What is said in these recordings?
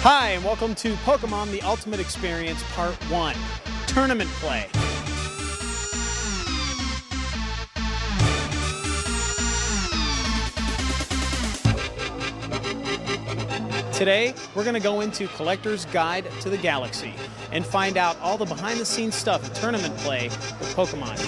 Hi, and welcome to Pokemon The Ultimate Experience Part 1, Tournament Play. Today, we're going to go into Collector's Guide to the Galaxy and find out all the behind-the-scenes stuff of Tournament Play with Pokemon.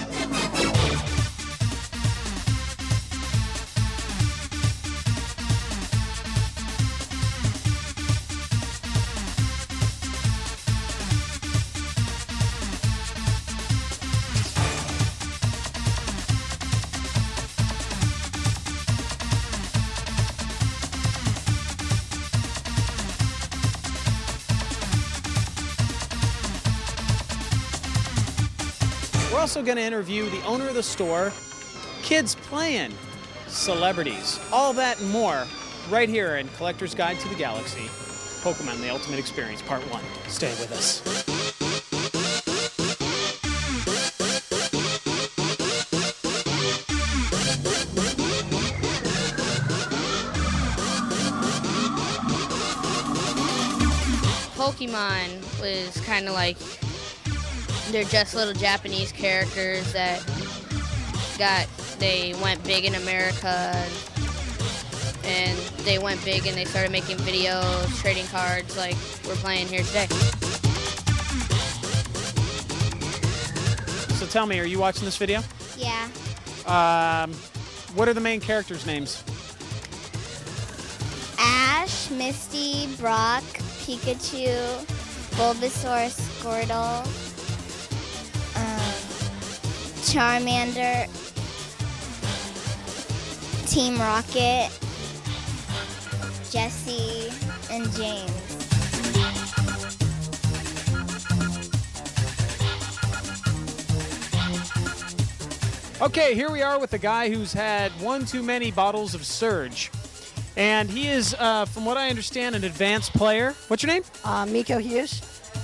We're also going to interview the owner of the store, kids playing, celebrities, all that and more right here in Collector's Guide to the Galaxy, Pokemon The Ultimate Experience Part 1. Stay with us. Pokemon was kind of like, they're just little Japanese characters that they went big in America, and they went big and they started making videos, trading cards like we're playing here today. So tell me, are you watching this video? Yeah. What are the main characters' names? Ash, Misty, Brock, Pikachu, Bulbasaur, Squirtle, Charmander, Team Rocket, Jesse, and James. Okay, here we are with a guy who's had one too many bottles of Surge. And he is, from what I understand, an advanced player. What's your name? Miko Hughes.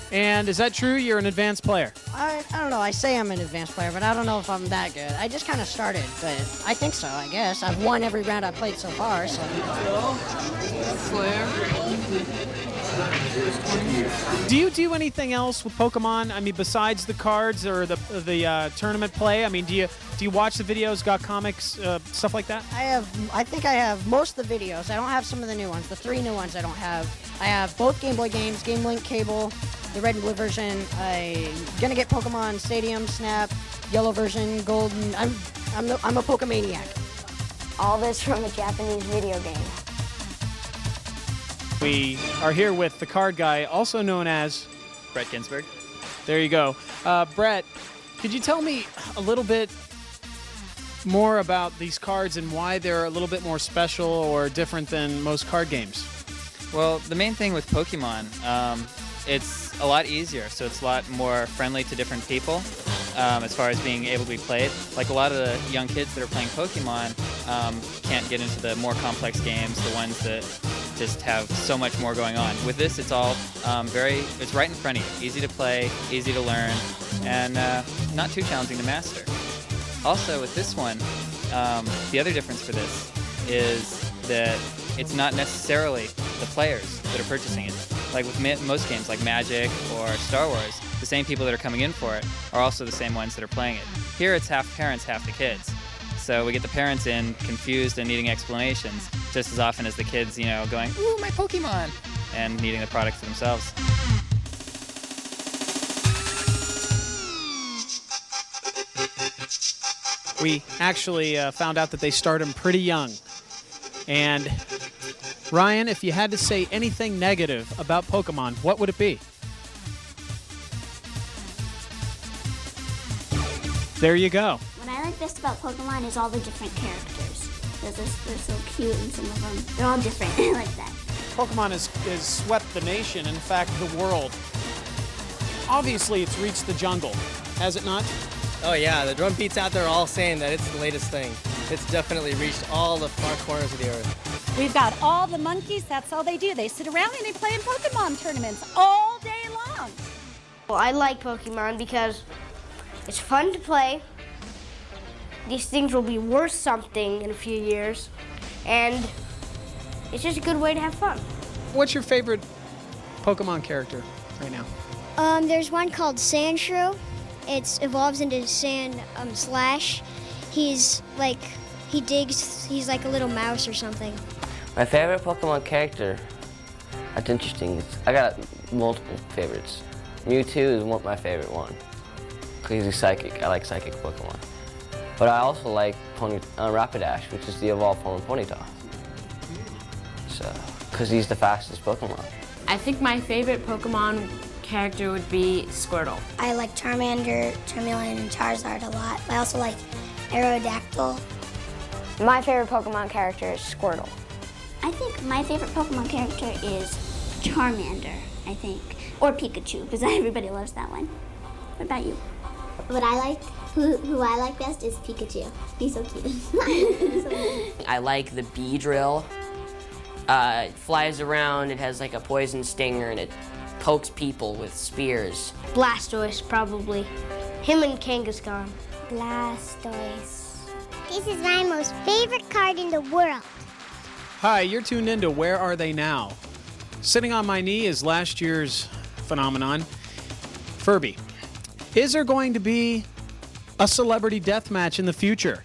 And is that true? You're an advanced player? I don't know. I say I'm an advanced player, but I don't know if I'm that good. I just kind of started, but I think so, I guess. I've won every round I've played so far, so. Do you do anything else with Pokemon? I mean, besides the cards or the tournament play? I mean, do you watch the videos, got comics, stuff like that? I think I have most of the videos. I don't have some of the new ones. The 3 new ones I don't have. I have both Game Boy games, Game Link Cable, the red and blue version. I'm gonna get Pokemon Stadium, Snap, yellow version, Golden. I'm a Pokemaniac. All this from a Japanese video game. We are here with the card guy, also known as Brett Ginsburg. There you go. Brett, could you tell me a little bit more about these cards and why they're a little bit more special or different than most card games? Well, the main thing with Pokemon, it's a lot easier, so it's a lot more friendly to different people as far as being able to be played. Like a lot of the young kids that are playing Pokemon can't get into the more complex games, the ones that just have so much more going on. With this, it's all it's right in front of you. Easy to play, easy to learn, and not too challenging to master. Also, with this one, the other difference for this is that it's not necessarily the players that are purchasing it. Like with most games like Magic or Star Wars, the same people that are coming in for it are also the same ones that are playing it. Here it's half parents, half the kids. So we get the parents in confused and needing explanations just as often as the kids, going, "Ooh, my Pokemon," and needing the product for themselves. We actually found out that they start them pretty young. And Ryan, if you had to say anything negative about Pokemon, what would it be? There you go. What I like best about Pokemon is all the different characters. They're so cute, and some of them, they're all different. I like that. Pokemon has swept the nation, in fact, the world. Obviously, it's reached the jungle, has it not? Oh yeah, the drum beats out there are all saying that it's the latest thing. It's definitely reached all the far corners of the earth. We've got all the monkeys, that's all they do. They sit around and they play in Pokemon tournaments all day long. Well, I like Pokemon because it's fun to play. These things will be worth something in a few years, and it's just a good way to have fun. What's your favorite Pokemon character right now? There's one called Sandshrew. It evolves into Sand Slash. He's like, he digs, he's like a little mouse or something. My favorite Pokemon character, that's interesting. I got multiple favorites. Mewtwo is my favorite one, because he's psychic. I like psychic Pokemon. But I also like Rapidash, which is the evolved form of Ponyta. So, because he's the fastest Pokemon. I think my favorite Pokemon character would be Squirtle. I like Charmander, Charmeleon, and Charizard a lot. I also like Aerodactyl. My favorite Pokemon character is Squirtle. I think my favorite Pokemon character is Charmander, I think. Or Pikachu, because everybody loves that one. What about you? What I like, who I like best is Pikachu. He's so cute. I like the Beedrill. It flies around, it has like a poison stinger, and it pokes people with spears. Blastoise, probably. Him and Kangaskhan. Blastoise. This is my most favorite card in the world. Hi, you're tuned in to Where Are They Now? Sitting on my knee is last year's phenomenon, Furby. Is there going to be a celebrity death match in the future?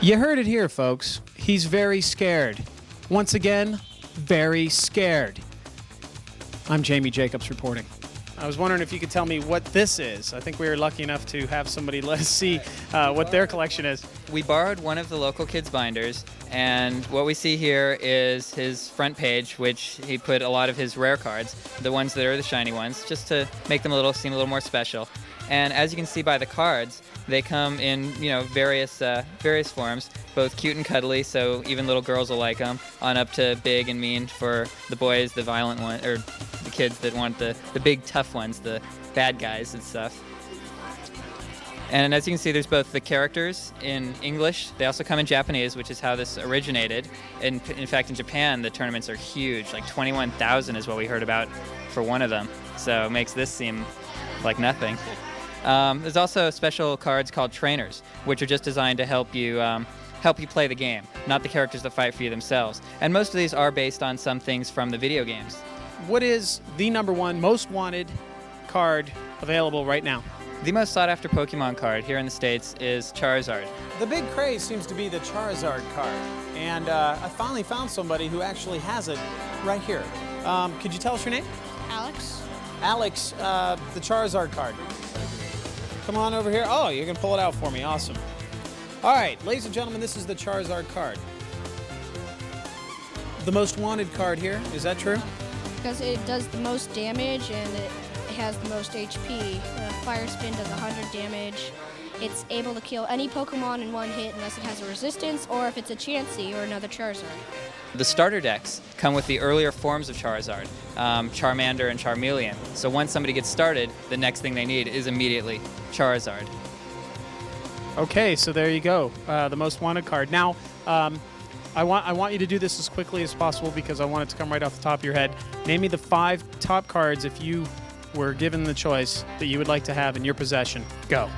You heard it here, folks. He's very scared. Once again, very scared. I'm Jamie Jacobs reporting. I was wondering if you could tell me what this is. I think we were lucky enough to have somebody let us see what their collection is. We borrowed one of the local kids' binders, and what we see here is his front page, which he put a lot of his rare cards, the ones that are the shiny ones, just to make them seem a little more special. And as you can see by the cards, they come in, various forms, both cute and cuddly, so even little girls will like them, on up to big and mean for the boys, the violent one, or the kids that want the big tough ones, the bad guys and stuff. And as you can see, there's both the characters in English. They also come in Japanese, which is how this originated. In fact, in Japan, the tournaments are huge. Like 21,000 is what we heard about for one of them. So it makes this seem like nothing. There's also special cards called trainers, which are just designed to help you play the game, not the characters that fight for you themselves. And most of these are based on some things from the video games. What is the number one most wanted card available right now? The most sought-after Pokemon card here in the States is Charizard. The big craze seems to be the Charizard card, and I finally found somebody who actually has it right here. Could you tell us your name? Alex? Alex, the Charizard card. Come on over here. Oh, you're going to pull it out for me. Awesome. All right, ladies and gentlemen, this is the Charizard card. The most wanted card here. Is that true? Because it does the most damage and it has the most HP. Fire Spin does 100 damage. It's able to kill any Pokemon in one hit unless it has a resistance or if it's a Chansey or another Charizard. The starter decks come with the earlier forms of Charizard, Charmander and Charmeleon. So once somebody gets started, the next thing they need is immediately Charizard. Okay, so there you go, the most wanted card. Now, I want you to do this as quickly as possible because I want it to come right off the top of your head. Name me the 5 top cards if you were given the choice that you would like to have in your possession. Go.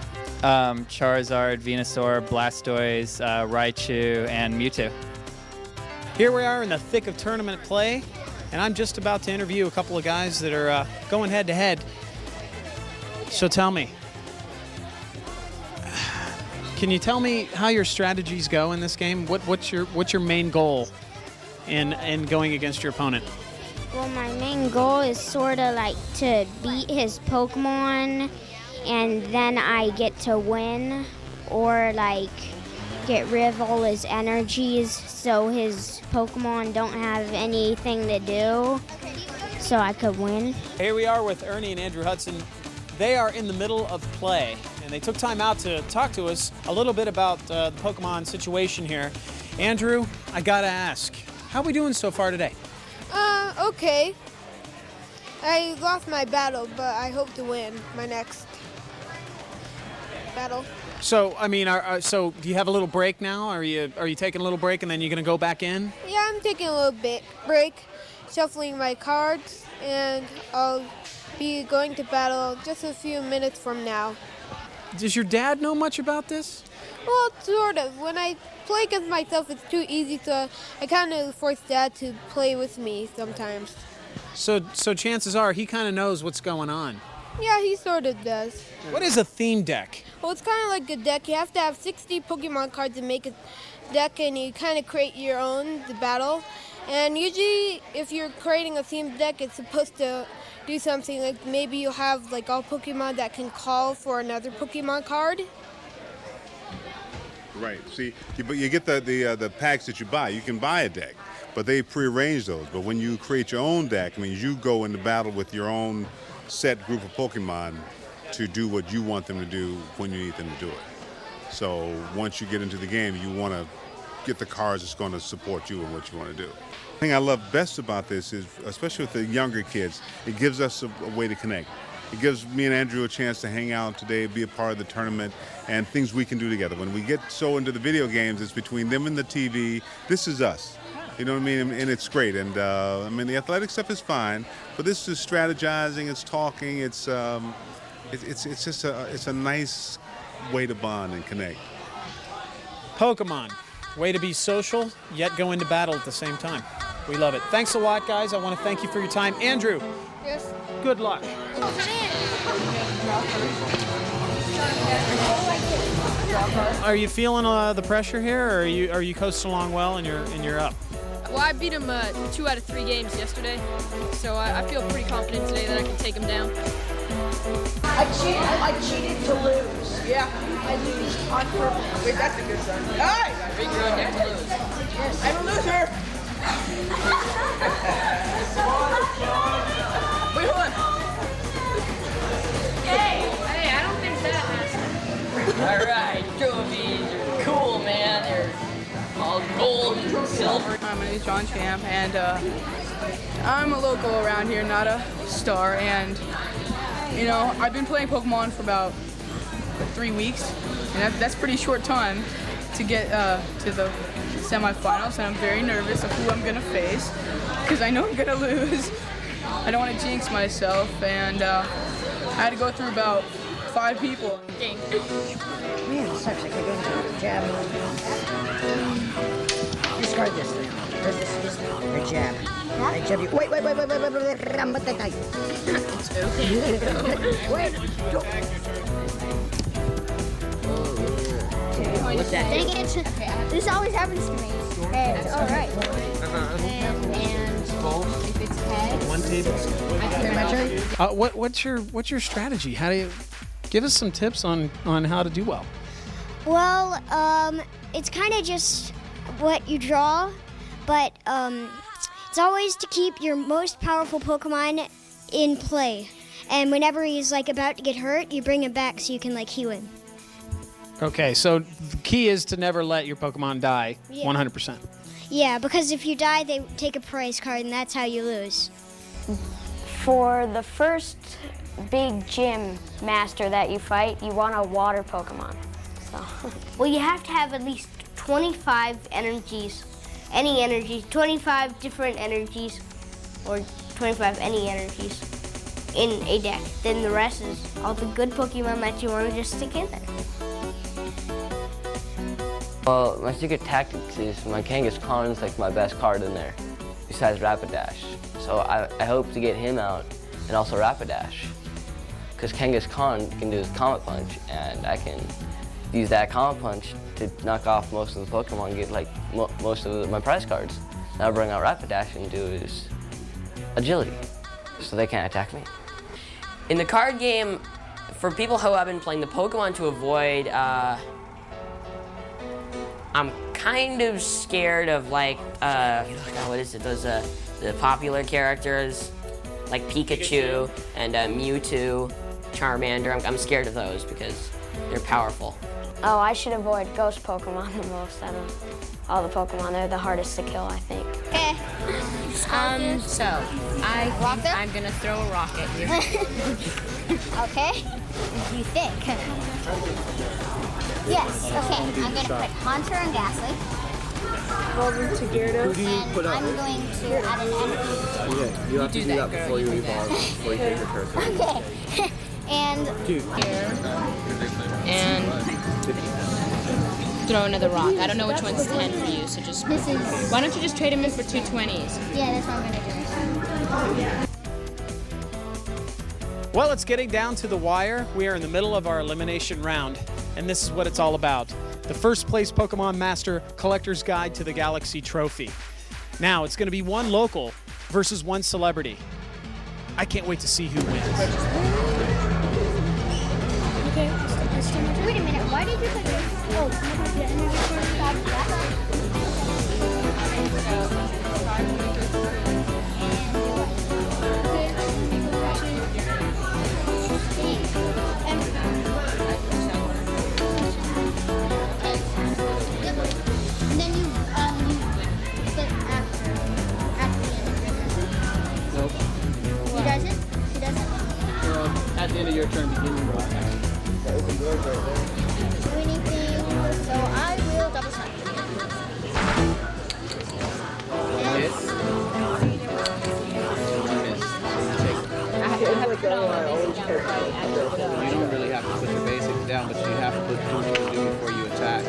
Charizard, Venusaur, Blastoise, Raichu, and Mewtwo. Here we are in the thick of tournament play, and I'm just about to interview a couple of guys that are going head-to-head. So tell me, can you tell me how your strategies go in this game? What's your main goal in going against your opponent? Well, my main goal is sort of like to beat his Pokemon, and then I get to win, or like get rid of all his energies so his Pokemon don't have anything to do, so I could win. Here we are with Ernie and Andrew Hudson. They are in the middle of play, and they took time out to talk to us a little bit about the Pokemon situation here. Andrew, I gotta ask, how are we doing so far today? Okay. I lost my battle, but I hope to win my next battle. So, I mean, so do you have a little break now? Are you taking a little break and then you're gonna go back in? Yeah, I'm taking a little bit break, shuffling my cards, and I'll be going to battle just a few minutes from now. Does your dad know much about this? Well, sort of. When I play against myself, it's too easy, so I kind of force Dad to play with me sometimes. So chances are he kind of knows what's going on. Yeah, he sort of does. What is a theme deck? Well, it's kind of like a deck. You have to have 60 Pokemon cards to make a deck, and you kind of create your own, the battle. And usually, if you're creating a themed deck, it's supposed to do something like maybe you'll have like all Pokemon that can call for another Pokemon card. Right. See, but you get the packs that you buy. You can buy a deck, but they prearrange those. But when you create your own deck, I mean, you go into battle with your own set group of Pokemon to do what you want them to do when you need them to do it. So once you get into the game, you want to get the cards that's going to support you in what you want to do. The thing I love best about this is, especially with the younger kids, it gives us a way to connect. It gives me and Andrew a chance to hang out today, be a part of the tournament, and things we can do together. When we get so into the video games, it's between them and the TV. This is us. You know what I mean? And it's great. And I mean, the athletic stuff is fine, but this is strategizing. It's talking. It's just a nice way to bond and connect. Pokemon, way to be social yet go into battle at the same time. We love it. Thanks a lot, guys. I want to thank you for your time, Andrew. Yes. Good luck. Are you feeling the pressure here, or are you coasting along well and you're up? Well, I beat him 2 out of 3 games yesterday, so I feel pretty confident today that I can take him down. I cheated to lose. Yeah. I lose on purpose. Wait, that's a good sign. Hey! Big good neck to lose. Yes. I'm a loser. Wait, hold on. Hey, I don't think that has. All right, trophies are cool, man. They're all gold and silver. My name is John Champ, and I'm a local around here, not a star. And you know, I've been playing Pokemon for about 3 weeks, and that's pretty short time to get to the semifinals. And I'm very nervous of who I'm gonna face because I know I'm gonna lose. I don't want to jinx myself, and I had to go through about 5 people. Man, it sucks. I can't go into jab. Discard this thing. This or jab. I jab you. Wait. It's okay. Wait. What's that? Dang it. This always happens to me. Hey, it's all right. And if it's heads, One table. my turn. What's your strategy? How do you give us some tips on how to do well? Well, it's kind of just what you draw, but it's always to keep your most powerful Pokemon in play. And whenever he's like about to get hurt, you bring him back so you can like heal him. Okay, so the key is to never let your Pokemon die. Yeah. 100%. Yeah, because if you die, they take a prize card, and that's how you lose. For the first big gym master that you fight, you want a water Pokemon. So. Well, you have to have at least 25 energies, any energy, 25 different energies, or 25 any energies in a deck. Then the rest is all the good Pokemon that you want to just stick in there. Well, my secret tactics is my Kangaskhan is like my best card in there, besides Rapidash. So I hope to get him out and also Rapidash. Because Kangaskhan can do his Comet Punch, and I can use that Comet Punch to knock off most of the Pokemon and get like most of my prize cards. And I'll bring out Rapidash and do his agility, so they can't attack me. In the card game, for people who have been playing the Pokemon to avoid, I'm kind of scared of like, what is it, those the popular characters like Pikachu and Mewtwo, Charmander. I'm scared of those because they're powerful. Oh, I should avoid ghost Pokemon the most out of all the Pokemon. They're the hardest to kill, I think. Okay. So I'm gonna throw a rock at you. Okay. You think? Yes. Okay. I'm gonna put Haunter and Ghastly. Over to Gyarados. And I'm going to add an energy. Yeah, you have to do that before you evolve, before you take your turn. Okay. And Dude. here. and throw another rock. I don't know which one's 10 for you, so just... Why don't you just trade them in for 2 20s? Yeah, that's what I'm gonna do. Well, it's getting down to the wire. We are in the middle of our elimination round, and this is what it's all about. The first place Pokemon Master Collector's Guide to the Galaxy trophy. Now, it's going to be one local versus one celebrity. I can't wait to see who wins. Okay. Wait a minute. Why did you put this? Oh, the energy source out of that? And then you sit after the end of your turn. Nope. He does it? He does it? At the end of your turn, beginning draw. The open doors right there. Do anything. So I will double select. Hit. You don't really have to put your basics down, but you have to put too much to do before you attack.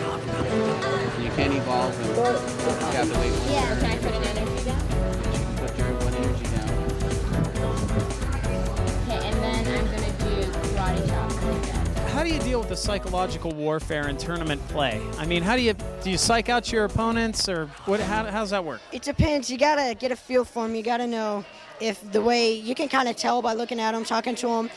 You can't evolve and you have to wait one Yeah, turn. can I put an energy down? You can put your one energy down. Okay, and then I'm going to do Karate Chop. How do you deal with the psychological warfare in tournament play? I mean, do you psych out your opponents, or what? How does that work? It depends. You gotta get a feel for them. You gotta know if the way you can kind of tell by looking at them, talking to them.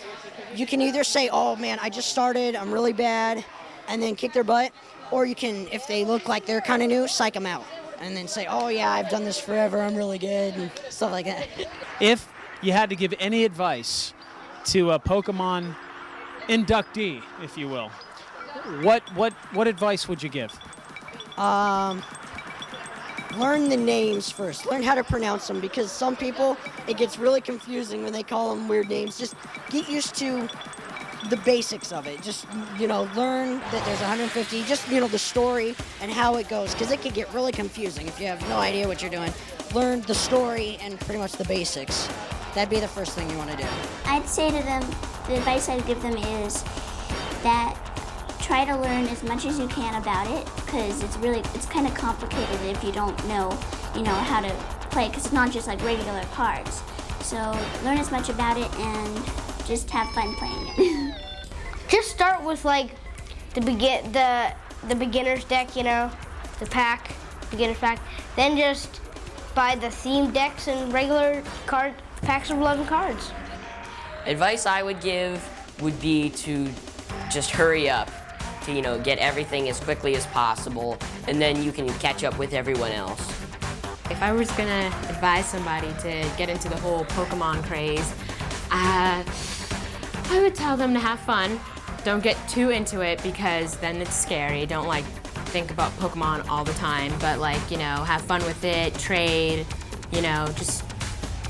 You can either say, "Oh man, I just started. I'm really bad," and then kick their butt, or you can, if they look like they're kind of new, psych them out, and then say, "Oh yeah, I've done this forever. I'm really good," and stuff like that. If you had to give any advice to a Pokemon inductee, if you will, what advice would you give? Learn the names first. Learn how to pronounce them, because some people, it gets really confusing when they call them weird names. Just get used to the basics of it. Just, learn that there's 150, just, the story and how it goes, because it can get really confusing if you have no idea what you're doing. Learn the story and pretty much the basics. That'd be the first thing you want to do. I'd say to them, the advice I'd give them is that try to learn as much as you can about it, because it's kind of complicated if you don't know, how to play, because it's not just like regular cards. So learn as much about it and just have fun playing it. Just start with like the beginner's deck, the pack, beginner's pack. Then just buy the themed decks and regular packs of 11 cards. Advice I would give would be to just hurry up, to get everything as quickly as possible, and then you can catch up with everyone else. If I was gonna advise somebody to get into the whole Pokemon craze, I would tell them to have fun. Don't get too into it, because then it's scary. Don't think about Pokemon all the time, but have fun with it, trade, just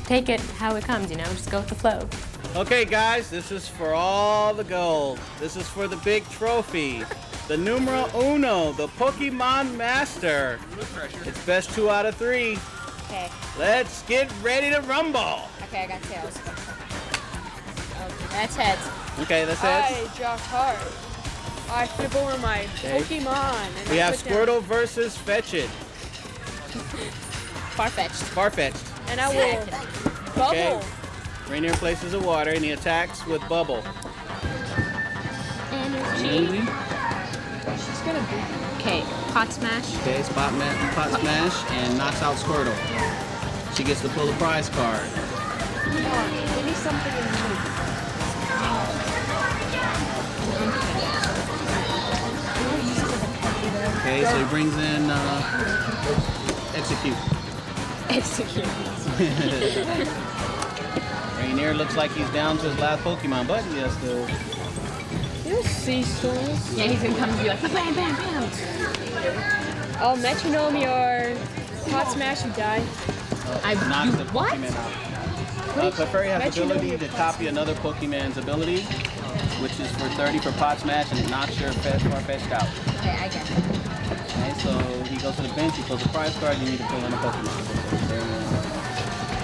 take it how it comes, just go with the flow. Okay, guys, this is for all the gold. This is for the big trophy. The numero uno, the Pokemon Master. It's best 2 out of 3. Okay. Let's get ready to rumble. Okay, I got tails. Okay, that's heads. Okay, that's it. I Josh Hart. I flip over my Pokemon. And We I have put down- Squirtle versus Fetchit. Farfetch'd. And I will bubble. Okay. Rainier places a water and he attacks with Bubble. Energy. She's gonna be. Okay, Pot Smash. Okay, Pot Smash and knocks out Squirtle. She gets to pull a prize card. We need something in the Okay, so he brings in Execute. Execute. Rainier looks like he's down to his last Pokemon, but he has to. You'll see stores. Yeah, he's gonna come and be like, bam, bam, bam. I'll metronome your Pot Smash, you die. Knocks the Pokemon out. Clefairy has the ability to copy another Pokemon's ability, which is for 30 for Pot Smash, and it knocks your Farfetch'd out. Okay, I get it. Okay, so he goes to the bench, he pulls a prize card, you need to pull in a Pokemon.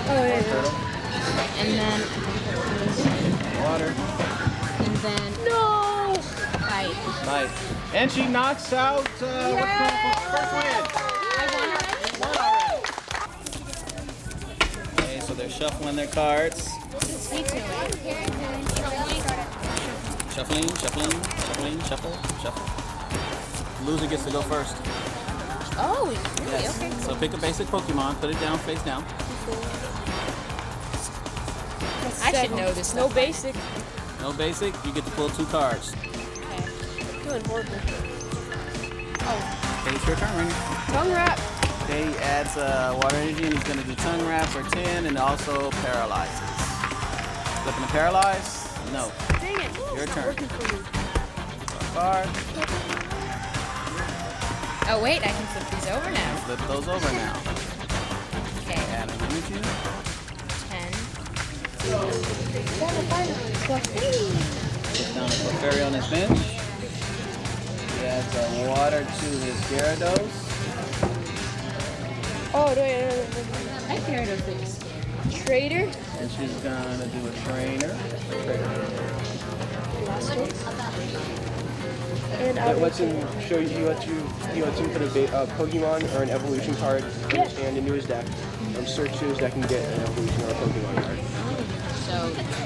Oh, yeah. And then Water. And then no. Fight. Nice. And she knocks out what's going for first win. Won already. Okay, so they're shuffling their cards. Shuffling, shuffling, shuffling, shuffle, shuffle. Loser gets to go first. Oh, really? Yes. Okay. So pick a basic Pokemon, put it down, face down. I should know this. No basic. No basic, you get to pull 2 cards. Doing horrible. Okay, it's your turn, Rainy. Tongue wrap. Okay, he adds water energy and he's going to do tongue wrap for 10 and also paralyzes. Looking to paralyze? No. Dang it. Your turn. Working for me. Card. Oh, wait, I can flip these over now. Flip those over now. Okay. Add an energy. 10. Put down a Clefairy on his bench. He adds water to his Gyarados. Oh, wait. I Gyarados things. Trader. And she's gonna do a trainer. And Let's show you what you put a Pokemon or an evolution card and into his deck. Search his deck and get an evolution or a Pokemon card. So, you're gonna get a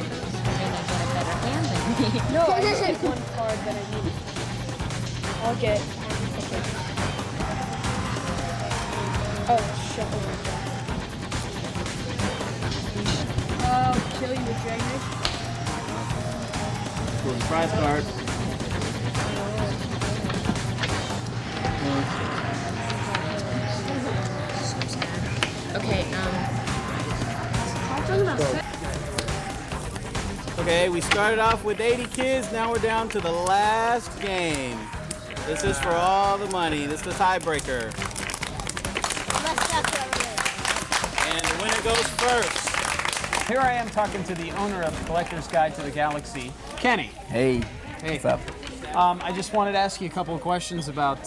better hand than me. No, I just had one card that I need. I'll get. Okay. Oh, shuffle like that. Kill you with Dragonite. Pull the prize card. Okay, Okay, we started off with 80 kids, now we're down to the last game. This is for all the money. This is the tiebreaker. And the winner goes first. Here I am talking to the owner of Collector's Guide to the Galaxy, Kenny. Hey, Hey. what's up? I just wanted to ask you a couple of questions about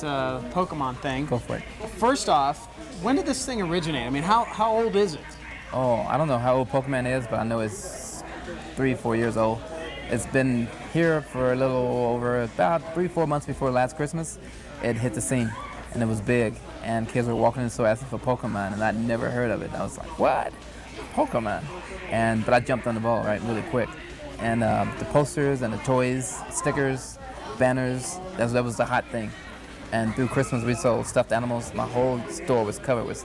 Pokemon thing. Go for it. First off, when did this thing originate? I mean, how old is it? Oh, I don't know how old Pokemon is, but I know it's 3-4 years old. It's been here for a little over about 3-4 months before last Christmas. It hit the scene, and it was big, and kids were walking in the store asking for Pokemon, and I'd never heard of it. I was like, what? Pokemon? But I jumped on the ball, right, really quick. And the posters and the toys, stickers, banners, that was the hot thing. And through Christmas, we sold stuffed animals. My whole store was covered with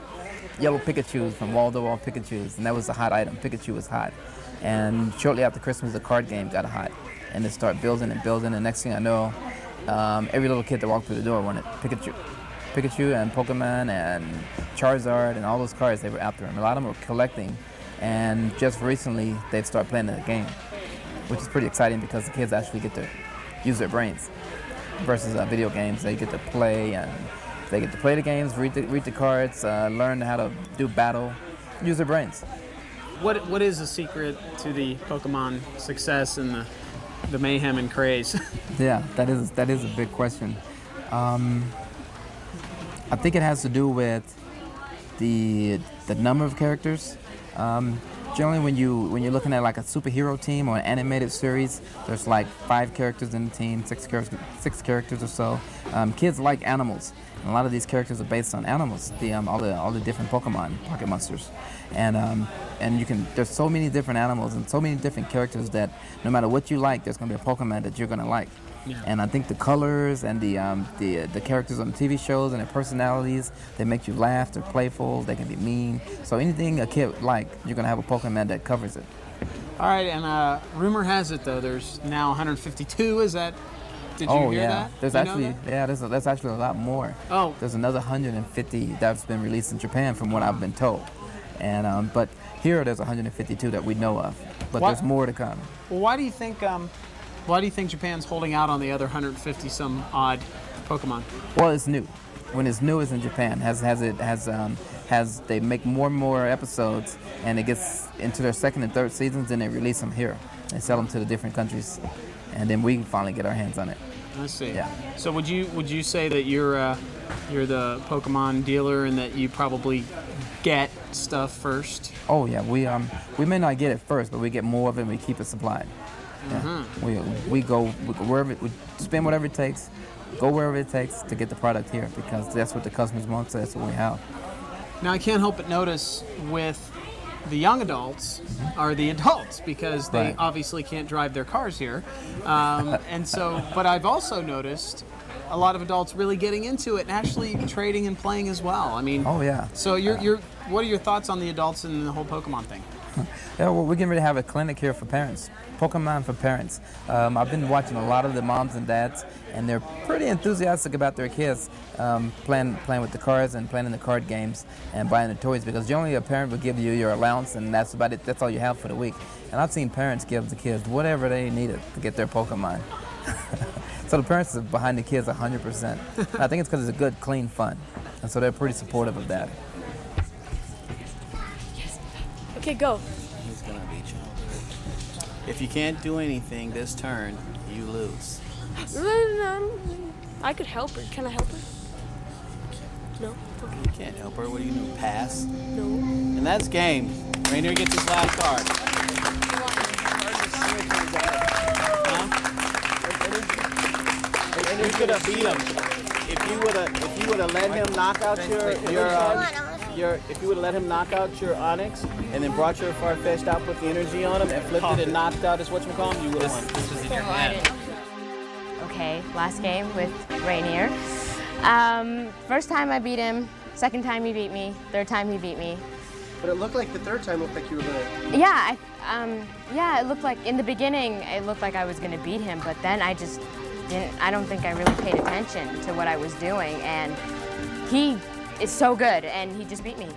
yellow Pikachus from wall-to-wall Pikachus, and that was the hot item. Pikachu was hot. And shortly after Christmas, the card game got hot, and it started building and building. And next thing I know, every little kid that walked through the door wanted Pikachu and Pokemon and Charizard and all those cards. They were after them. A lot of them were collecting, and just recently they've started playing the game, which is pretty exciting because the kids actually get to use their brains versus video games. They get to play, and they get to play the games, read the cards, learn how to do battle, use their brains. What is the secret to the Pokemon success and the mayhem and craze? Yeah, that is a big question. I think it has to do with the number of characters. Generally, when you're looking at like a superhero team or an animated series, there's like 5 characters in the team, 6 characters or so. Kids like animals, and a lot of these characters are based on animals. All the different Pokemon, Pocket Monsters, and there's so many different animals and so many different characters that no matter what you like, there's gonna be a Pokemon that you're gonna like. Yeah. And I think the colors and the characters on the TV shows and their personalities, they make you laugh, they're playful, they can be mean. So anything a kid like, you're going to have a Pokemon that covers it. All right, and rumor has it, though, there's now 152, is that? Did you hear that? There's that's actually a lot more. Oh. There's another 150 that's been released in Japan from what I've been told. And but here there's 152 that we know of, but there's more to come. Well, why do you think Japan's holding out on the other 150 some odd Pokemon? Well, it's new. When it's new, it's in Japan. They make more and more episodes, and it gets into their second and third seasons, then they release them here. They sell them to the different countries, and then we can finally get our hands on it. I see. Yeah. So would you say that you're the Pokemon dealer and that you probably get stuff first? Oh yeah, we may not get it first, but we get more of it and we keep it supplied. Yeah. We go wherever, we spend whatever it takes, go wherever it takes to get the product here, because that's what the customers want, so that's what we have. Now, I can't help but notice with the young adults are the adults, because they Right. obviously can't drive their cars here. And so, but I've also noticed a lot of adults really getting into it and actually trading and playing as well. I mean, Oh, yeah. So what are your thoughts on the adults and the whole Pokemon thing? Yeah, well, we're getting ready to have a clinic here for parents, Pokemon for parents. I've been watching a lot of the moms and dads, and they're pretty enthusiastic about their kids playing with the cards and playing in the card games and buying the toys, because generally a parent will give you your allowance and that's about it. That's all you have for the week. And I've seen parents give the kids whatever they needed to get their Pokemon. So the parents are behind the kids 100%. And I think it's because it's a good, clean fun, and so they're pretty supportive of that. Okay, go. He's gonna beat you. If you can't do anything this turn, you lose. I could help her. Can I help her? No? Okay. You can't help her. What do you do? Pass? No. And that's game. Rainier gets his last card. You could have beat him. If you would have let him knock out if you would have let him knock out your Onyx and then brought your Farfetch'd out, put the energy on him, and flipped it and knocked out his whatchamacallit, you would have won. This was in your hand. Okay, last game with Rainier. First time I beat him, second time he beat me, third time he beat me. But it looked like the third time looked like you were gonna. Yeah, yeah, it looked like in the beginning it looked like I was gonna beat him, but then I just didn't. I don't think I really paid attention to what I was doing, and he is so good, and he just beat me.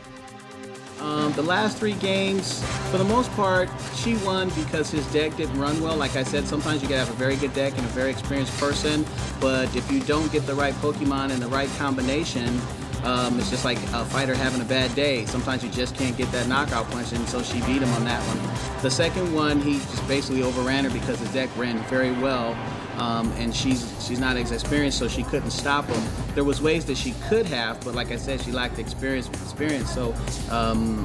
The last 3 games, for the most part, she won because his deck didn't run well. Like I said, sometimes you gotta have a very good deck and a very experienced person, but if you don't get the right Pokemon and the right combination, it's just like a fighter having a bad day. Sometimes you just can't get that knockout punch, and so she beat him on that one. The second one, he just basically overran her because his deck ran very well. And she's not as experienced, so she couldn't stop him. There was ways that she could have, but like I said, she lacked experience, so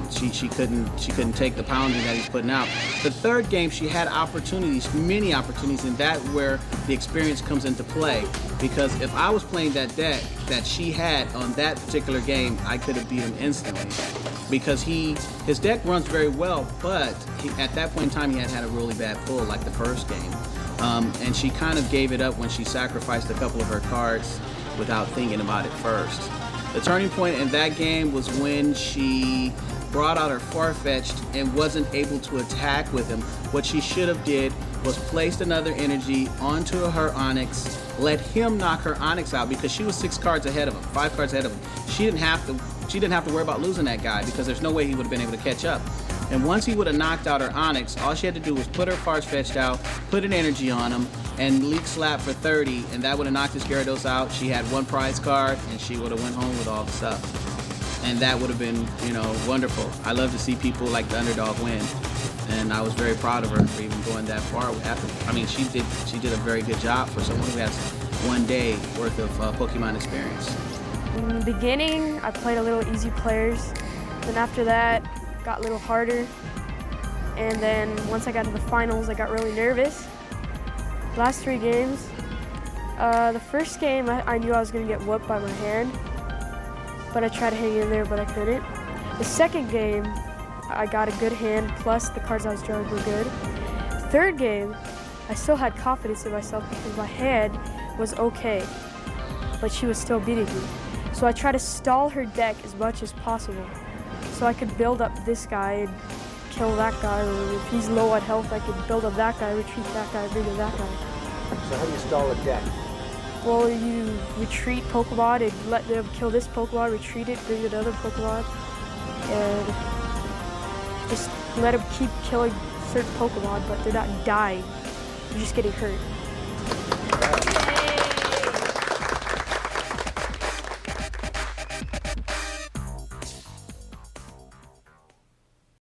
she couldn't take the pounding that he's putting out. The third game, she had opportunities, many opportunities, and that's where the experience comes into play. Because if I was playing that deck that she had on that particular game, I could have beat him instantly. Because his deck runs very well, but at that point in time, he had a really bad pull, like the first game. And she kind of gave it up when she sacrificed a couple of her cards without thinking about it first. The turning point in that game was when she brought out her Farfetch'd and wasn't able to attack with him. What she should have did was placed another energy onto her Onyx, let him knock her Onyx out, because she was 6 cards ahead of him, 5 cards ahead of him. She didn't have to worry about losing that guy, because there's no way he would have been able to catch up. And once he would have knocked out her Onyx, all she had to do was put her Farfetch'd out, put an energy on him, and Leak Slap for 30, and that would have knocked his Gyarados out. She had 1 prize card, and she would have went home with all the stuff. And that would have been, wonderful. I love to see people like the underdog win, and I was very proud of her for even going that far. She did a very good job for someone who has 1 day worth of Pokemon experience. In the beginning, I played a little easy players. Then after that, got a little harder. And then once I got to the finals, I got really nervous. Last 3 games, the first game, I knew I was going to get whooped by my hand, but I tried to hang in there, but I couldn't. The second game, I got a good hand, plus the cards I was drawing were good. Third game, I still had confidence in myself because my hand was okay, but she was still beating me. So I tried to stall her deck as much as possible, so I could build up this guy and kill that guy, or if he's low on health, I could build up that guy, retreat that guy, bring in that guy. So how do you stall a deck? Well, you retreat Pokemon and let them kill this Pokemon, retreat it, bring another Pokemon, and just let them keep killing certain Pokemon, but they're not dying, they're just getting hurt.